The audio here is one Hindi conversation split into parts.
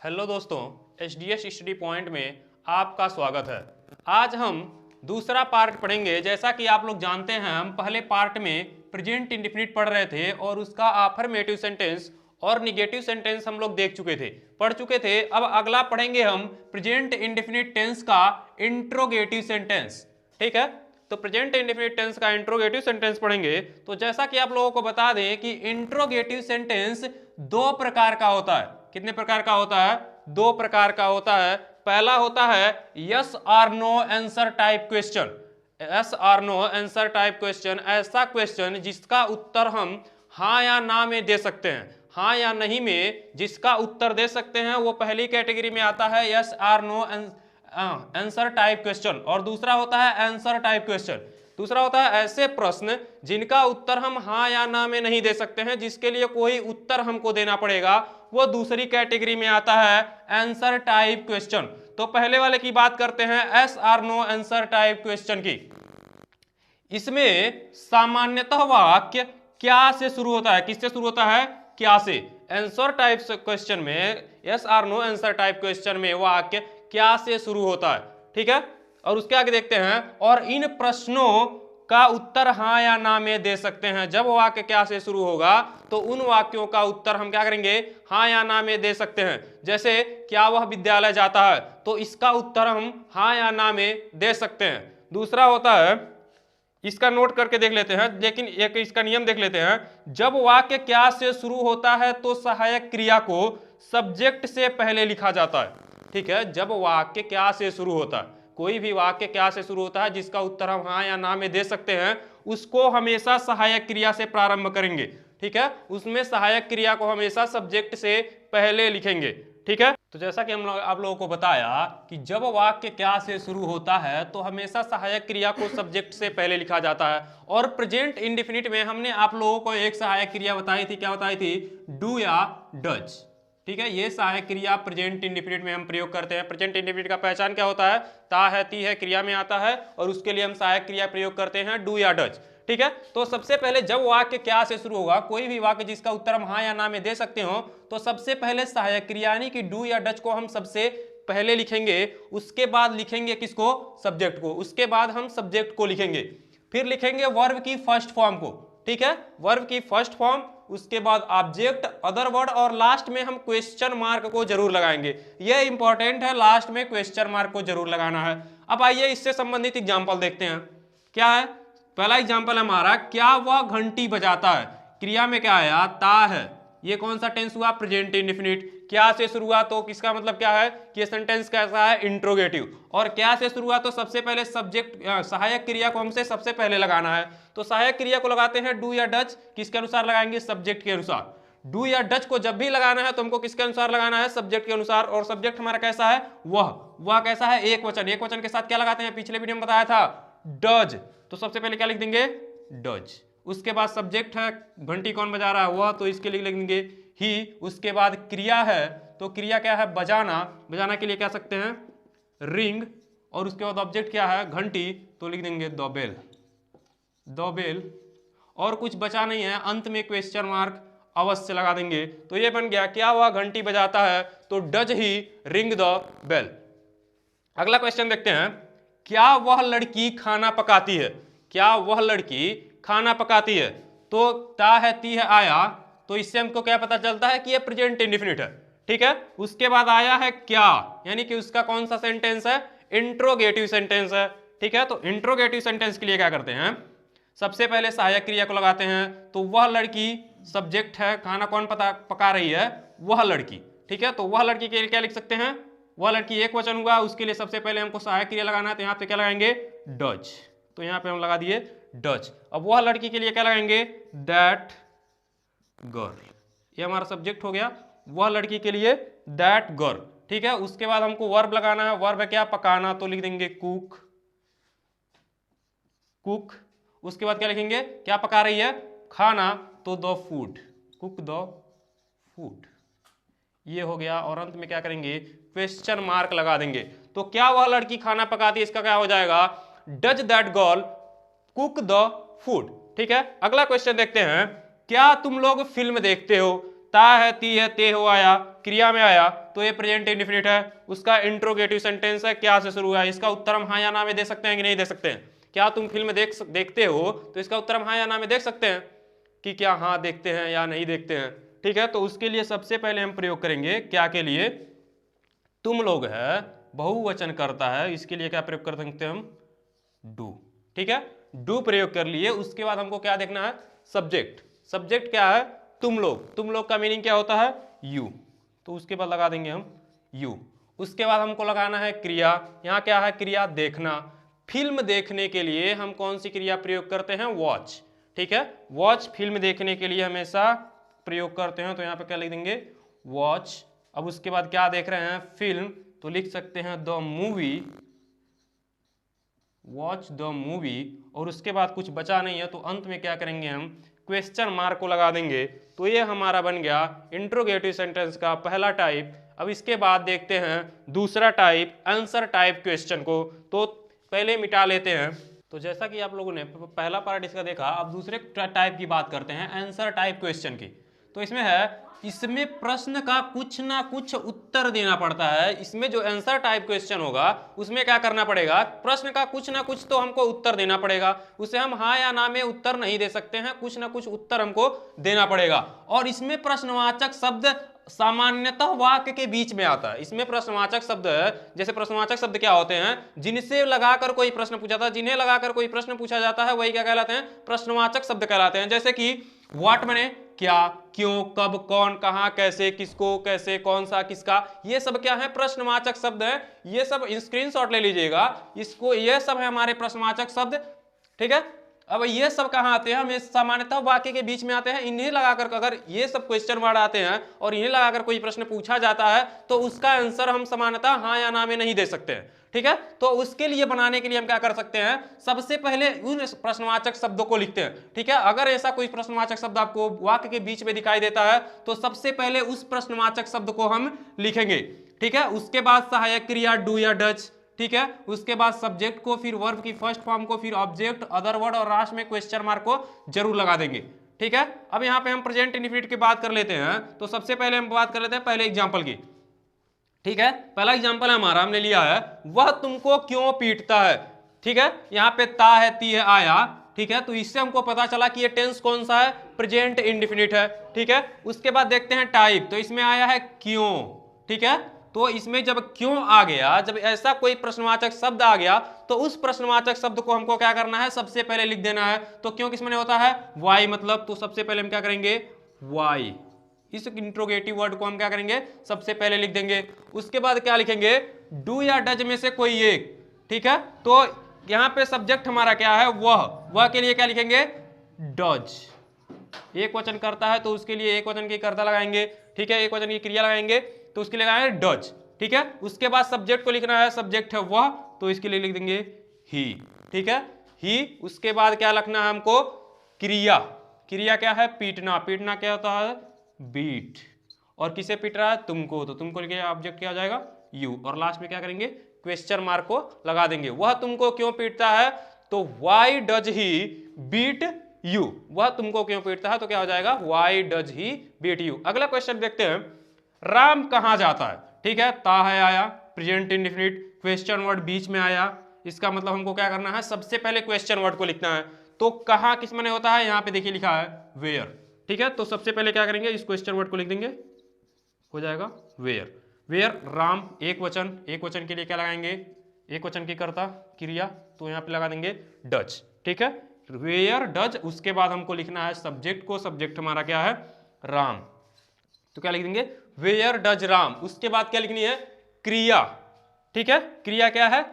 हेलो दोस्तों, HDS स्टडी पॉइंट में आपका स्वागत है। आज हम दूसरा पार्ट पढ़ेंगे। जैसा कि आप लोग जानते हैं, हम पहले पार्ट में प्रेजेंट इंडेफिनिट पढ़ रहे थे और उसका अफर्मेटिव सेंटेंस और निगेटिव सेंटेंस हम लोग पढ़ चुके थे। अब अगला पढ़ेंगे हम प्रेजेंट इंडेफिनिट टेंस का इंट्रोगेटिव सेंटेंस। ठीक है, तो प्रेजेंट इंडेफिनिट टेंस का इंट्रोगेटिव सेंटेंस पढ़ेंगे। तो जैसा कि आप लोगों को बता दें कि इंट्रोगेटिव सेंटेंस दो प्रकार का होता है। कितने प्रकार का होता है? दो प्रकार का होता है। पहला होता है यस और no answer type question. Yes और नो आंसर टाइप क्वेश्चन, ऐसा क्वेश्चन जिसका उत्तर हम हाँ या ना में दे सकते हैं। हाँ या नहीं में जिसका उत्तर दे सकते हैं वो पहली कैटेगरी में आता है यस और नो आंसर टाइप क्वेश्चन। और दूसरा होता है आंसर टाइप क्वेश्चन। दूसरा होता है ऐसे प्रश्न जिनका उत्तर हम हाँ या ना में नहीं दे सकते हैं, जिसके लिए कोई उत्तर हमको देना पड़ेगा, वो दूसरी कैटेगरी में आता है आंसर टाइप क्वेश्चन। तो पहले वाले की बात करते हैं, एस और नो आंसर टाइप क्वेश्चन की। इसमें सामान्यतः वाक्य क्या से शुरू होता है? किससे शुरू होता है? क्या से। आंसर टाइप क्वेश्चन में, यस और नो आंसर टाइप क्वेश्चन में वाक्य क्या से शुरू होता है। ठीक है, और उसके आगे देखते हैं, और इन प्रश्नों का उत्तर हाँ या ना में दे सकते हैं। जब वाक्य क्या से शुरू होगा तो उन वाक्यों का उत्तर हम क्या करेंगे? हाँ या ना में दे सकते हैं। जैसे क्या वह विद्यालय जाता है, तो इसका उत्तर हम हाँ या ना में दे सकते हैं। दूसरा होता है, इसका नोट करके देख लेते हैं, लेकिन एक इसका नियम देख लेते हैं। जब वाक्य क्या से शुरू होता है तो सहायक क्रिया को सब्जेक्ट से पहले लिखा जाता है। ठीक है, जब वाक्य क्या से शुरू होता है, कोई भी वाक्य क्या से शुरू होता है जिसका उत्तर हम हाँ या ना में दे सकते हैं, उसको हमेशा सहायक क्रिया से प्रारंभ करेंगे। ठीक है, उसमें सहायक क्रिया को हमेशा सब्जेक्ट से पहले लिखेंगे। ठीक है, तो जैसा कि हम लोग आप लोगों को बताया कि जब वाक्य क्या से शुरू होता है तो हमेशा सहायक क्रिया को सब्जेक्ट से पहले लिखा जाता है। और प्रेजेंट इंडेफिनिट में हमने आप लोगों को एक सहायक क्रिया बताई थी। क्या बताई थी? डू या डज। ठीक है, ये सहायक क्रिया प्रेजेंट इंडेफिनिट में हम प्रयोग करते हैं। प्रेजेंट इंडेफिनिट का पहचान क्या होता है? ता है, ती है, क्रिया में आता है और उसके लिए हम सहायक क्रिया प्रयोग करते हैं डू या डज। ठीक है, तो सबसे पहले जब वाक्य क्या से शुरू होगा, कोई भी वाक्य जिसका उत्तर हम हाँ या ना में दे सकते हो, तो सबसे पहले सहायक क्रिया यानी कि डू या डज को हम सबसे पहले लिखेंगे। उसके बाद लिखेंगे किसको? सब्जेक्ट को। उसके बाद हम सब्जेक्ट को लिखेंगे। फिर लिखेंगे वर्ब की फर्स्ट फॉर्म को। ठीक है, वर्ब की फर्स्ट फॉर्म, उसके बाद ऑब्जेक्ट, अदर वर्ड, और लास्ट में हम क्वेश्चन मार्क को जरूर लगाएंगे। यह इंपॉर्टेंट है, लास्ट में क्वेश्चन मार्क को जरूर लगाना है। अब आइए इससे संबंधित एग्जांपल देखते हैं। क्या है पहला एग्जांपल हमारा? क्या वह घंटी बजाता है। क्रिया में क्या आया? ता है। ये कौन सा टेंस हुआ? Present indefinite. क्या से शुरू हुआ तो किसका मतलब क्या है कि ये सेंटेंस कैसा है? इंट्रोगेटिव। और क्या से शुरू हुआ तो सबसे पहले सब्जेक्ट, सहायक क्रिया को हमसे सबसे पहले लगाना है। तो सहायक क्रिया को लगाते हैं डू या डज। किसके अनुसार लगाएंगे? सब्जेक्ट के अनुसार। डू या डज को जब भी लगाना है तो हमको किसके अनुसार लगाना है? सब्जेक्ट के अनुसार। और सब्जेक्ट हमारा कैसा है? वह कैसा है? एक वचन। एक वचन के साथ क्या लगाते हैं? पिछले वीडियो में बताया था, डज। तो सबसे पहले क्या लिख देंगे? डज। उसके बाद सब्जेक्ट है, घंटी कौन बजा रहा है? वह, तो इसके लिए लिख देंगे ही। उसके बाद क्रिया है, तो क्रिया क्या है? बजाना। बजाना के लिए कह सकते हैं रिंग। और उसके बाद ऑब्जेक्ट क्या है? घंटी, तो लिख देंगे द बेल। The bell. और कुछ बचा नहीं है, अंत में क्वेश्चन मार्क अवश्य लगा देंगे। तो ये बन गया, क्या वह घंटी बजाता है, तो does he ring the bell. अगला क्वेश्चन देखते हैं, क्या वह लड़की खाना पकाती है। क्या वह लड़की खाना पकाती है, तो ता है, ती है, आया। तो इससे हमको क्या पता चलता है कि यह प्रेजेंट इंडेफिनिट है। ठीक है, उसके बाद आया है क्या, यानी कि उसका कौन सा सेंटेंस है? इंट्रोगेटिव सेंटेंस है। ठीक है, तो इंट्रोगेटिव सेंटेंस के लिए क्या करते हैं? सबसे पहले सहायक क्रिया को लगाते हैं। तो वह लड़की सब्जेक्ट है, खाना कौन पका रही है? वह लड़की। ठीक है, तो वह लड़की के लिए क्या लिख सकते हैं? वह लड़की एक वचन हुआ, उसके लिए सबसे पहले हमको सहायक क्रिया लगाना है। तो यहाँ पे क्या लगाएंगे? डज। तो यहाँ पे हम लगा दिए डज। अब वह लड़की के लिए क्या लगाएंगे? That girl. ये हमारा सब्जेक्ट हो गया। वह लड़की के लिए दैट गर्ल। ठीक है, उसके बाद हमको वर्ब लगाना है। वर्ब है क्या? पकाना, तो लिख देंगे कुक। कुक। उसके बाद क्या लिखेंगे? क्या पका रही है? खाना, तो the food. Cook the food. ये हो गया। और अंत में क्या करेंगे? क्वेश्चन मार्क लगा देंगे। तो क्या वह लड़की खाना पकाती है, इसका क्या हो जाएगा? Does that girl cook the food. ठीक है, अगला क्वेश्चन देखते हैं, क्या तुम लोग फिल्म देखते हो। ता है, ती है, ते हो, आया, क्रिया में आया। तो ये प्रेजेंट इंडेफिनिट है। उसका इंट्रोगेटिव सेंटेंस है, क्या से शुरू हुआ है, इसका उत्तर हम हाँ या ना में दे सकते हैं कि नहीं दे सकते हैं? क्या तुम फिल्म देखते हो तो इसका उत्तर हम हाँ या ना में देख सकते हैं कि क्या हाँ देखते हैं या नहीं देखते हैं। ठीक है, तो उसके लिए सबसे पहले हम प्रयोग करेंगे क्या के लिए, तुम लोग है बहुवचन करता है, इसके लिए क्या प्रयोग कर सकते हैं हम, डू। ठीक है, डू प्रयोग कर लिए। उसके बाद हमको क्या देखना है, सब्जेक्ट। सब्जेक्ट क्या है, तुम लोग। तुम लोग का मीनिंग क्या होता है, यू, तो उसके बाद लगा देंगे हम यू। उसके बाद हमको लगाना है क्रिया। यहाँ क्या है, क्रिया देखना। फिल्म देखने के लिए हम कौन सी क्रिया प्रयोग करते हैं, वॉच। ठीक है, वॉच फिल्म देखने के लिए हमेशा प्रयोग करते हैं, तो यहाँ पे क्या लिख देंगे, वॉच। अब उसके बाद क्या देख रहे हैं, फिल्म, तो लिख सकते हैं the movie, watch the movie. और उसके बाद कुछ बचा नहीं है तो अंत में क्या करेंगे हम, क्वेश्चन मार्क को लगा देंगे। तो ये हमारा बन गया इंट्रोगेटिव सेंटेंस का पहला टाइप। अब इसके बाद देखते हैं दूसरा टाइप, आंसर टाइप क्वेश्चन को। तो पहले मिटा लेते हैं। तो जैसा कि आप लोगों ने पहला पार्ट इसका देखा, अब दूसरे टाइप की बात करते हैं, आंसर टाइप क्वेश्चन की। तो इसमें है, इसमें प्रश्न का कुछ ना कुछ उत्तर देना पड़ता है। इसमें जो आंसर टाइप क्वेश्चन होगा उसमें क्या करना पड़ेगा, प्रश्न का कुछ ना कुछ तो हमको उत्तर देना पड़ेगा। उसे हम हाँ या ना में उत्तर नहीं दे सकते हैं, कुछ ना कुछ उत्तर हमको देना पड़ेगा। और इसमें प्रश्नवाचक शब्द सामान्यतः वाक्य के बीच में आता है। इसमें प्रश्नवाचक शब्द, जैसे प्रश्नवाचक शब्द क्या होते हैं, जिनसे लगाकर कोई प्रश्न पूछा था, जिन्हें लगाकर कोई प्रश्न पूछा जाता है, वही क्या कहलाते हैं, प्रश्नवाचक शब्द कहलाते हैं। जैसे कि व्हाट माने क्या, क्यों, कब, कौन, कहां, कैसे, किसको, कैसे, कौन सा, किसका, ये सब क्या है, प्रश्नवाचक शब्द है। ये सब स्क्रीनशॉट ले लीजिएगा इसको, ये सब है हमारे प्रश्नवाचक शब्द। ठीक है, अब ये सब कहाँ आते हैं, हम सामान्यतः वाक्य के बीच में आते हैं। इन्हें लगाकर, अगर ये सब क्वेश्चन वर्ड आते हैं और इन्हें लगाकर कोई प्रश्न पूछा जाता है तो उसका आंसर हम सामान्यतः हाँ या ना में नहीं दे सकते हैं। ठीक है, तो उसके लिए बनाने के लिए हम क्या कर सकते हैं, सबसे पहले उन प्रश्नवाचक शब्दों को लिखते हैं। ठीक है, अगर ऐसा कोई प्रश्नवाचक शब्द आपको वाक्य के बीच में दिखाई देता है तो सबसे पहले उस प्रश्नवाचक शब्द को हम लिखेंगे। ठीक है, उसके बाद सहायक क्रिया डू या डज। ठीक है, उसके बाद सब्जेक्ट को, फिर वर्ब की फर्स्ट फॉर्म को, फिर ऑब्जेक्ट, अदर वर्ड और लास्ट में क्वेश्चन मार्क को जरूर लगा देंगे। ठीक है, अब यहाँ पे हम प्रेजेंट इंडेफिनिट की बात कर लेते हैं। तो सबसे पहले हम बात कर लेते हैं पहले एग्जांपल की। ठीक है, पहला एग्जांपल हमारा हमने लिया है, वह तुमको क्यों पीटता है। ठीक है, यहाँ पे ता है, ती है, आया। ठीक है, तो इससे हमको पता चला कि ये टेंस कौन सा है, प्रेजेंट इंडेफिनिट है। ठीक है, उसके बाद देखते हैं टाइप, तो इसमें आया है क्यों। ठीक है, तो इसमें जब क्यों आ गया, जब ऐसा कोई प्रश्नवाचक शब्द आ गया तो उस प्रश्नवाचक शब्द को हमको क्या करना है, सबसे पहले लिख देना है। तो क्यों किस में होता है, वाई मतलब, तो सबसे पहले हम क्या करेंगे, वाई। इस इंट्रोगेटिव वर्ड को हम क्या करेंगे, सबसे पहले लिख देंगे। उसके बाद क्या लिखेंगे, डू या डज में से कोई एक। ठीक है, तो यहां पे सब्जेक्ट हमारा क्या है, वह के लिए क्या लिखेंगे, डज। एक वचन करता है तो उसके लिए एक वचन की कर्ता लगाएंगे। ठीक है, एक वचन की क्रिया लगाएंगे तो उसके लिए लगाएंगे डज। ठीक है, उसके बाद सब्जेक्ट को लिखना है, सब्जेक्ट है वह, तो इसके लिए लिख देंगे ही। ठीक है, ही। उसके बाद क्या लिखना है हमको, क्रिया। क्रिया क्या है, पीटना। पीटना क्या होता है, बीट। और किसे पीट रहा है, तुमको, तो तुमको लिखे ऑब्जेक्ट क्या आ जाएगा, यू। और लास्ट में क्या करेंगे, क्वेश्चन मार्क को लगा देंगे। वह तुमको क्यों पीटता है, तो why does he beat you. वह तुमको क्यों पीटता है, तो क्या हो जाएगा, why does he beat you. अगला क्वेश्चन देखते हैं, राम कहां जाता है। ठीक है, ता है आया, प्रेजेंट इंडेफिनिट, क्वेश्चन वर्ड बीच में आया। इसका मतलब हमको क्या करना है, सबसे पहले क्वेश्चन वर्ड को लिखना है। तो कहां किस में होता है, यहां पे देखिए लिखा है वेयर। ठीक है, तो सबसे पहले क्या करेंगे, इस क्वेश्चन वर्ड को लिख देंगे, हो जाएगा वेयर। वेयर राम, एक वचन। एक वचन के लिए क्या लगाएंगे, एक वचन की कर्ता क्रिया, तो यहाँ पे लगा देंगे डज। ठीक है, वेयर डज। उसके बाद हमको लिखना है सब्जेक्ट को, सब्जेक्ट हमारा क्या है, राम, तो क्या लिख देंगे, वेयर डज राम। उसके बाद क्या लिखनी है, क्रिया। ठीक है, क्रिया क्या है,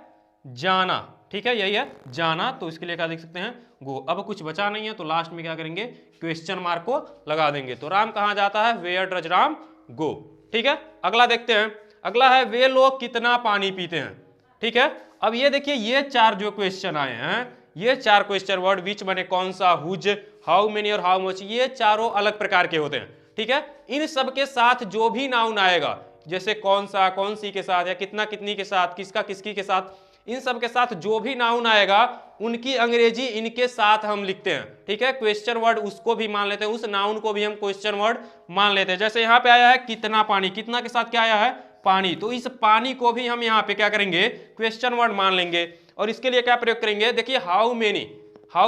जाना। ठीक है, यही है जाना, तो इसके लिए क्या लिख सकते हैं, गो। अब कुछ बचा नहीं है तो लास्ट में क्या करेंगे, क्वेश्चन मार्क को लगा देंगे। तो राम कहां जाता है, वेयर डज राम गो। ठीक है, अगला देखते हैं। अगला है, वे लोग कितना पानी पीते हैं। ठीक है, अब ये देखिए, ये चार जो क्वेश्चन आए हैं, ये चार क्वेश्चन वर्ड, विच माने कौन सा, हुज, हाउ मेनी और हाउ मच, ये चारों अलग प्रकार के होते हैं। ठीक है, इन सब के साथ जो भी नाउन आएगा, जैसे कौन सा, कौन सी के साथ, या कितना, कितनी के साथ, किसका, किसकी के साथ, इन सब के साथ जो भी नाउन आएगा उनकी अंग्रेजी इनके साथ हम लिखते हैं। ठीक है, क्वेश्चन वर्ड उसको भी मान लेते हैं, उस नाउन को भी हम क्वेश्चन वर्ड मान लेते हैं। जैसे यहाँ पे आया है कितना पानी, कितना के साथ क्या आया है, पानी। तो इस पानी को भी हम यहाँ पे क्या करेंगे, क्वेश्चन वर्ड मान लेंगे। और इसके लिए क्या प्रयोग करेंगे, देखिए हाउ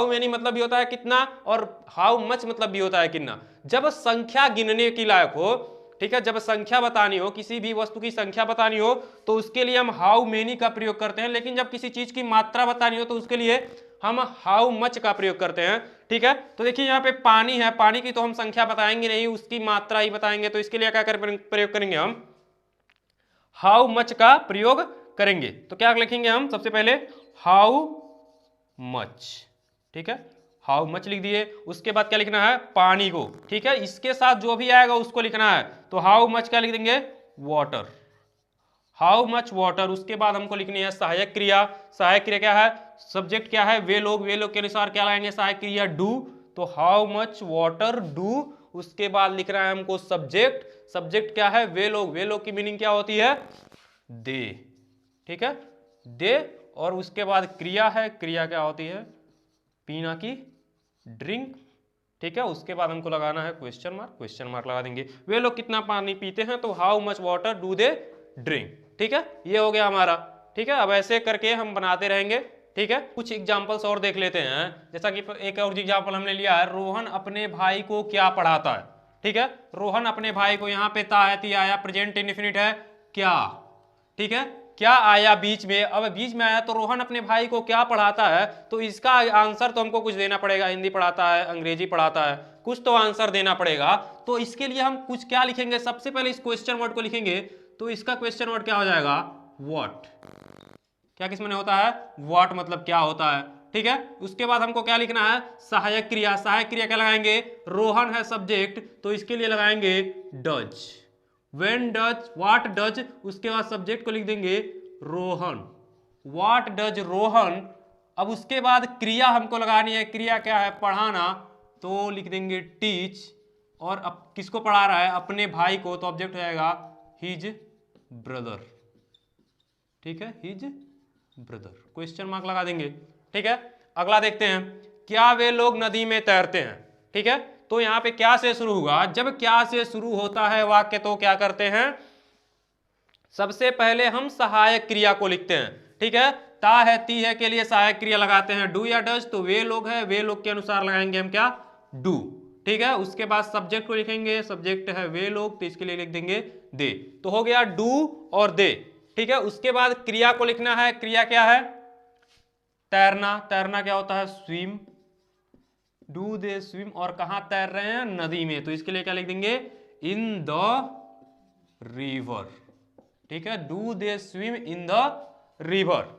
मेनी मतलब भी होता है कितना, और हाउ मच मतलब भी होता है कितना। जब संख्या गिनने की लायक हो, ठीक है, जब संख्या बतानी हो, किसी भी वस्तु की संख्या बतानी हो, तो उसके लिए हम हाउ मेनी का प्रयोग करते हैं। लेकिन जब किसी चीज की मात्रा बतानी हो तो उसके लिए हम हाउ मच का प्रयोग करते हैं। ठीक है, तो देखिए यहाँ पे पानी है, पानी की तो हम संख्या बताएंगे नहीं, उसकी मात्रा ही बताएंगे। तो इसके लिए क्या प्रयोग करेंगे, हम हाउ मच का प्रयोग करेंगे। तो क्या लिखेंगे हम, सबसे पहले हाउ मच, ठीक है, हाउ मच लिख दिए। उसके बाद क्या लिखना है, पानी को, ठीक है, इसके साथ जो भी आएगा उसको लिखना है। तो हाउ मच क्या लिख देंगे, वाटर, हाउ मच वाटर। उसके बाद हमको लिखनी है सहायक क्रिया। सहायक क्रिया क्या है, सब्जेक्ट क्या है, वे लोग, वे लोग के अनुसार क्या लगाएंगे, सहायक क्रिया डू। तो हाउ मच वाटर डू। उसके बाद लिख रहा है हमको सब्जेक्ट, सब्जेक्ट क्या है, वे लोग, वे लोग की मीनिंग क्या होती है, दे, ठीक है, दे। और उसके बाद क्रिया है, क्रिया क्या होती है, पीना की, ड्रिंक, ठीक है। उसके बाद हमको लगाना है क्वेश्चन मार्क, क्वेश्चन मार्क लगा देंगे। वे लोग कितना पानी पीते हैं, तो how much water do they drink, ठीक है, ये हो गया हमारा। ठीक है, अब ऐसे करके हम बनाते रहेंगे। ठीक है, कुछ एग्जांपल्स और देख लेते हैं। जैसा कि एक और एग्जांपल हमने लिया है, रोहन अपने भाई को क्या पढ़ाता है। ठीक है, रोहन अपने भाई को, यहाँ पे ता है, ती आया, प्रेजेंट इंडेफिनिट है, क्या, ठीक है, क्या आया बीच में। अब बीच में आया तो रोहन अपने भाई को क्या पढ़ाता है, तो इसका आंसर तो हमको कुछ देना पड़ेगा। हिंदी पढ़ाता है, अंग्रेजी पढ़ाता है, कुछ तो आंसर देना पड़ेगा। तो इसके लिए हम कुछ क्या लिखेंगे, सबसे पहले इस क्वेश्चन वर्ड को लिखेंगे। तो इसका क्वेश्चन वर्ड क्या हो जाएगा, व्हाट। क्या किस में होता है, व्हाट मतलब क्या होता है, ठीक है। उसके बाद हमको क्या लिखना है, सहायक क्रिया। सहायक क्रिया क्या लगाएंगे, रोहन है सब्जेक्ट, तो इसके लिए लगाएंगे does. When does, what does, उसके बाद सब्जेक्ट को लिख देंगे रोहन, what does रोहन। अब उसके बाद क्रिया हमको लगानी है, क्रिया क्या है, पढ़ाना, तो लिख देंगे टीच। और अब किसको पढ़ा रहा है, अपने भाई को, तो ऑब्जेक्ट हो जाएगा हिज ब्रदर, ठीक है, हिज ब्रदर, क्वेश्चन मार्क लगा देंगे। ठीक है, अगला देखते हैं, क्या वे लोग नदी में तैरते हैं। ठीक है, तो यहां पे क्या से शुरू होगा, जब क्या से शुरू होता है वाक्य तो क्या करते हैं, सबसे पहले हम सहायक क्रिया को लिखते हैं। ठीक है, ता है, ती है के लिए सहायक क्रिया लगाते हैं डू या डज। तो वे लोग है, वे लोग के अनुसार लगाएंगे हम क्या, डू। ठीक है, उसके बाद सब्जेक्ट को लिखेंगे, सब्जेक्ट है वे लोग, तो इसके लिए लिख देंगे दे। तो हो गया डू और दे। ठीक है, उसके बाद क्रिया को लिखना है, क्रिया क्या है, तैरना। तैरना क्या होता है, स्विम, डू दे स्विम। और कहां तैर रहे हैं, नदी में, तो इसके लिए क्या लिख देंगे, इन द रिवर। ठीक है, do they swim in the river.